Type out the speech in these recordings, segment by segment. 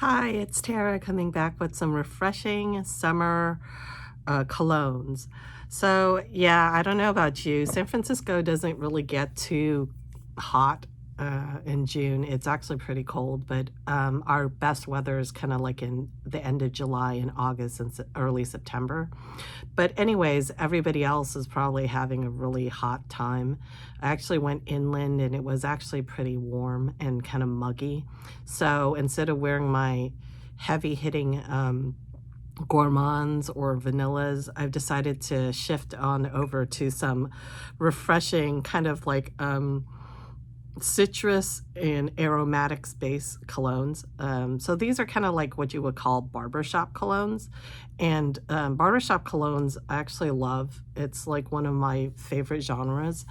Hi, it's Tara coming back with some refreshing summer colognes. So, yeah, I don't know about you. San Francisco doesn't really get too hot in June. It's actually pretty cold, but our best weather is kind of like in the end of July and August and early September. But anyways, everybody else is probably having a really hot time. I actually went inland and it was actually pretty warm and kind of muggy. So instead of wearing my heavy hitting gourmands or vanillas, I've decided to shift on over to some refreshing kind of like citrus and aromatics based colognes. So these are kind of like what you would call barbershop colognes. And barbershop colognes I actually love. It's like one of my favorite genres.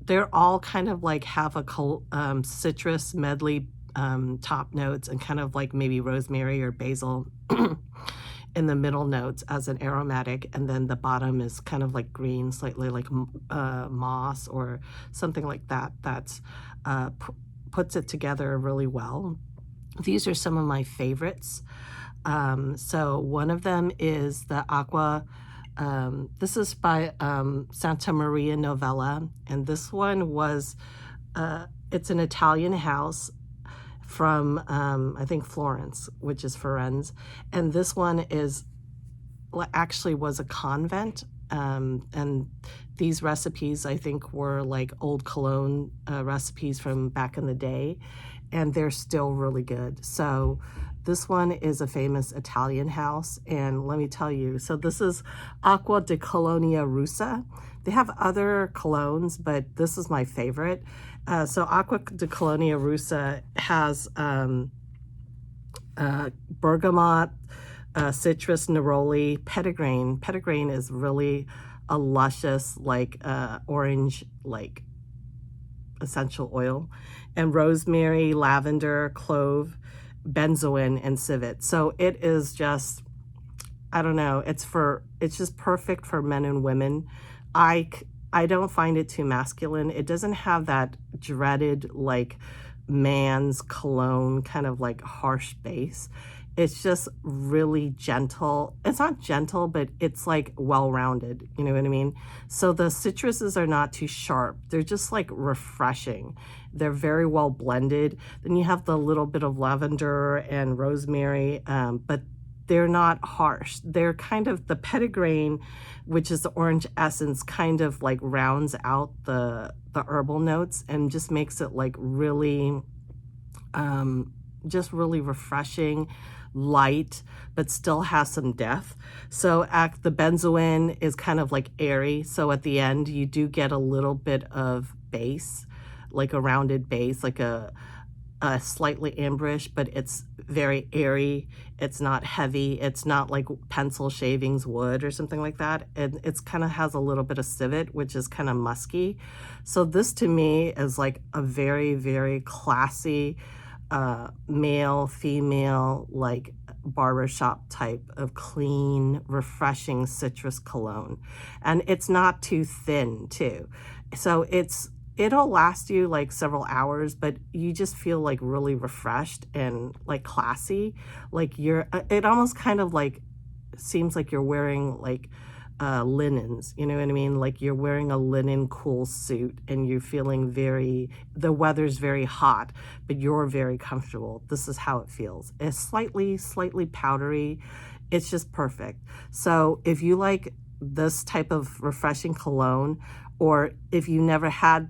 They're all kind of like have a citrus medley top notes and kind of like maybe rosemary or basil in the middle notes as an aromatic, and then the bottom is kind of like green, slightly like moss or something like that. That's puts it together really well. These are some of my favorites. So one of them is the Aqua. This is by Santa Maria Novella, and this one was it's an Italian house from I think Florence, which is Firenze, and this one is actually was a convent, and these recipes I think were like old cologne recipes from back in the day, and they're still really good. So this one is a famous Italian house, and let me tell you, so this is Acqua di Colonia Russa. They have other colognes, but this is my favorite. So Acqua di Colonia Russa has bergamot, citrus, neroli, petitgrain. Petitgrain is really a luscious, like orange, like essential oil, and rosemary, lavender, clove, benzoin, and civet. So it is just, I don't know, it's just perfect for men and women. I don't find it too masculine. It doesn't have that dreaded like man's cologne kind of like harsh base. It's just really gentle. It's not gentle, but it's like well-rounded, you know what I mean? So the citruses are not too sharp. They're just like refreshing. They're very well blended. Then you have the little bit of lavender and rosemary, but they're not harsh. They're kind of the petitgrain, which is the orange essence, kind of like rounds out the herbal notes and just makes it like really, just really refreshing, light, but still has some depth. So the benzoin is kind of like airy. So at the end, you do get a little bit of base, like a rounded base, like a slightly amberish, but it's very airy. It's not heavy. It's not like pencil shavings wood or something like that. And it's kind of has a little bit of civet, which is kind of musky. So this to me is like a very, very classy male, female, like barbershop type of clean, refreshing citrus cologne. And it's not too thin too. So it'll last you like several hours, but you just feel like really refreshed and like classy. Like it almost kind of like seems like you're wearing like linens, you know what I mean? Like you're wearing a linen cool suit and you're feeling the weather's very hot, but you're very comfortable. This is how it feels. It's slightly powdery. It's just perfect. So if you like this type of refreshing cologne, or if you never had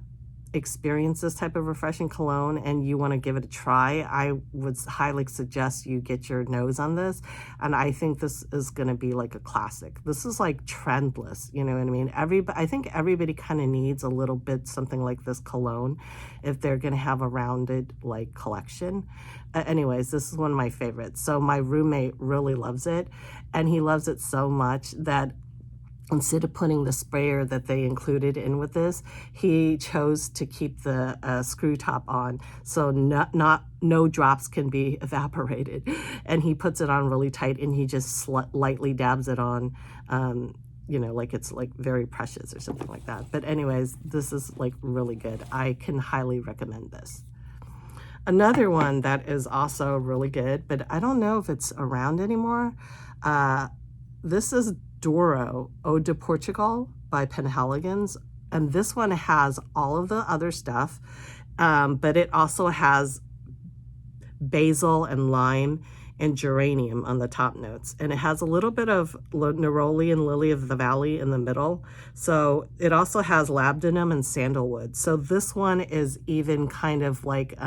experience this type of refreshing cologne and you want to give it a try, I would highly suggest you get your nose on this. And I think this is going to be like a classic. This is like trendless, you know what I mean? I think everybody kind of needs a little bit something like this cologne if they're going to have a rounded like collection. Anyways, this is one of my favorites. So my roommate really loves it, and he loves it so much that instead of putting the sprayer that they included in with this, he chose to keep the screw top on, so no drops can be evaporated. And he puts it on really tight, and he just lightly dabs it on, you know, like it's like very precious or something like that. But anyways, this is like really good. I can highly recommend this. Another one that is also really good, but I don't know if it's around anymore. This is Douro Eau de Portugal by Penhaligons. And this one has all of the other stuff, but it also has basil and lime and geranium on the top notes. And it has a little bit of neroli and lily of the valley in the middle. So it also has labdanum and sandalwood. So this one is even kind of like,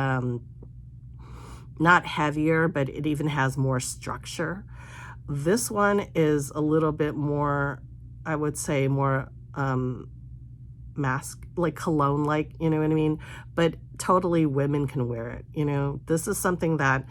not heavier, but it even has more structure. This one is a little bit more, I would say, more mask, like cologne, like, you know what I mean? But totally women can wear it, you know? This is something that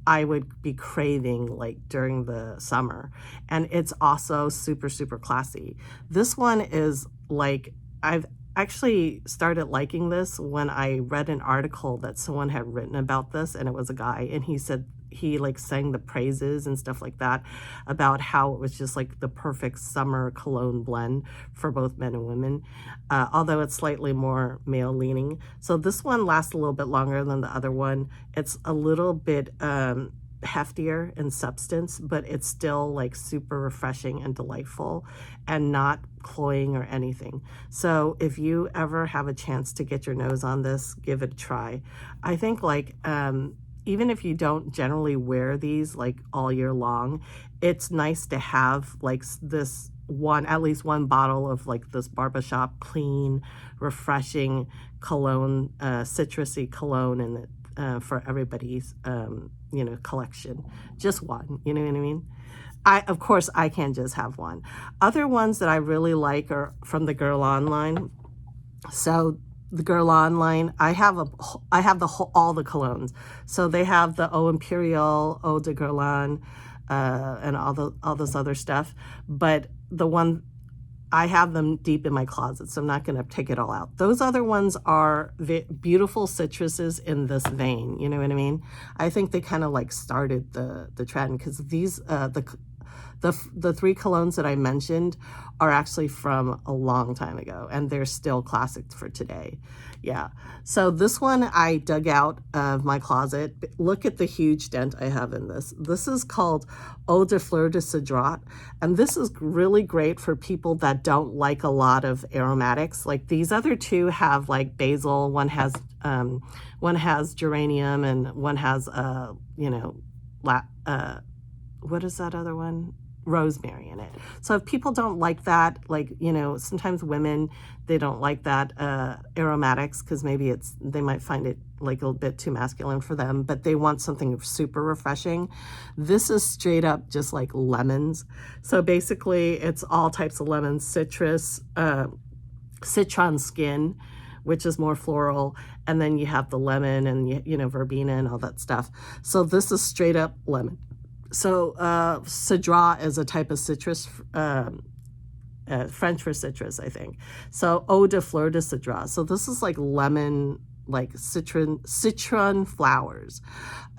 I would be craving like during the summer. And it's also super, super classy. This one is like, I've actually started liking this when I read an article that someone had written about this, and it was a guy, and he said he like sang the praises and stuff like that about how it was just like the perfect summer cologne blend for both men and women, although it's slightly more male leaning. So this one lasts a little bit longer than the other one. It's a little bit heftier in substance, but it's still like super refreshing and delightful and not cloying or anything. So if you ever have a chance to get your nose on this, give it a try. I think like even if you don't generally wear these like all year long, it's nice to have like this one, at least one bottle of like this Barbershop clean, refreshing cologne, citrusy cologne, and for everybody's you know, collection. Just one, you know what I mean? Of course, I can't just have one. Other ones that I really like are from the Guerlain line. So the Guerlain line, I have all the colognes. So they have the Eau Imperial, Eau de Guerlain, and all this other stuff. But the one, I have them deep in my closet, so I'm not going to take it all out. Those other ones are the beautiful citruses in this vein. You know what I mean? I think they kind of like started the trend, because these the three colognes that I mentioned are actually from a long time ago, and they're still classics for today. Yeah. So this one I dug out of my closet. Look at the huge dent I have in this. This is called Eau de Fleurs de Cedrat, and this is really great for people that don't like a lot of aromatics. Like these other two have like basil, one has geranium, and one has you know, what is that other one? Rosemary in it. So if people don't like that, like, you know, sometimes women, they don't like that aromatics, because maybe they might find it like a bit too masculine for them, but they want something super refreshing. This is straight up just like lemons. So basically it's all types of lemons, citrus, citron skin, which is more floral, and then you have the lemon and, you know, verbena and all that stuff. So this is straight up lemon. So Cedrat is a type of citrus, French for citrus, I think. So Eau de Fleurs de Cedrat. So this is like lemon, like citron flowers.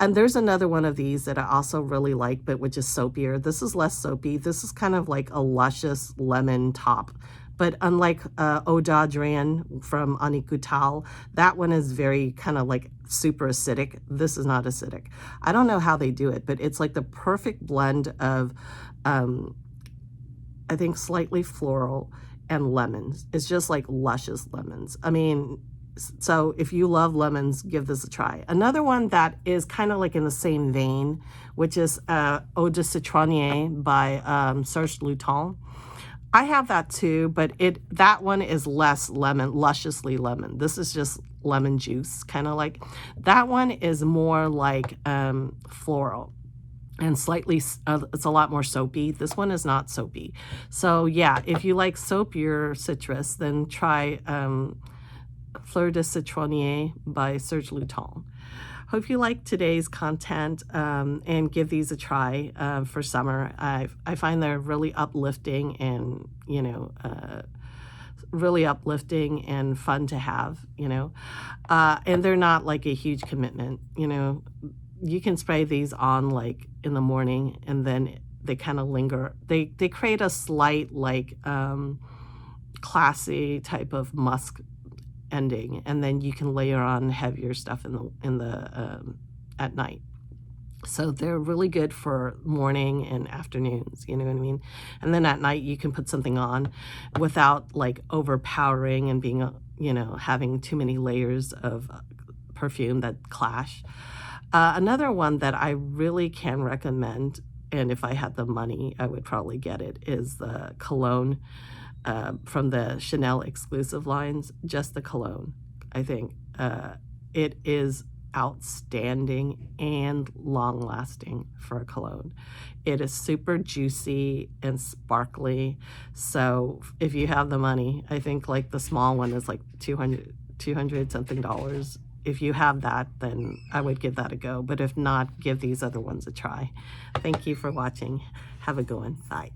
And there's another one of these that I also really like, but which is soapier. This is less soapy. This is kind of like a luscious lemon top. But unlike Eau de Guerlain from Anicutal, that one is very kind of like super acidic. This is not acidic. I don't know how they do it, but it's like the perfect blend of, I think, slightly floral and lemons. It's just like luscious lemons. I mean, so if you love lemons, give this a try. Another one that is kind of like in the same vein, which is Eau de Citronnier by Serge Luton. I have that too, but that one is less lemon, lusciously lemon. This is just lemon juice, kind of like. That one is more like floral and slightly, it's a lot more soapy. This one is not soapy. So yeah, if you like soapier citrus, then try Fleurs de Citronnier by Serge Luton. Hope you like today's content and give these a try for summer. I find they're really uplifting and, you know, really uplifting and fun to have, you know. And they're not like a huge commitment, you know. You can spray these on like in the morning, and then they kind of linger. They create a slight like classy type of musk ending, and then you can layer on heavier stuff in the at night. So they're really good for morning and afternoons, you know what I mean? And then at night you can put something on without like overpowering and being, you know, having too many layers of perfume that clash. Another one that I really can recommend, and if I had the money, I would probably get it, is the cologne from the Chanel exclusive lines, just the cologne. I think it is outstanding and long lasting for a cologne. It is super juicy and sparkly. So if you have the money, I think like the small one is like 200 something dollars. If you have that, then I would give that a go. But if not, give these other ones a try. Thank you for watching. Have a good one. Bye.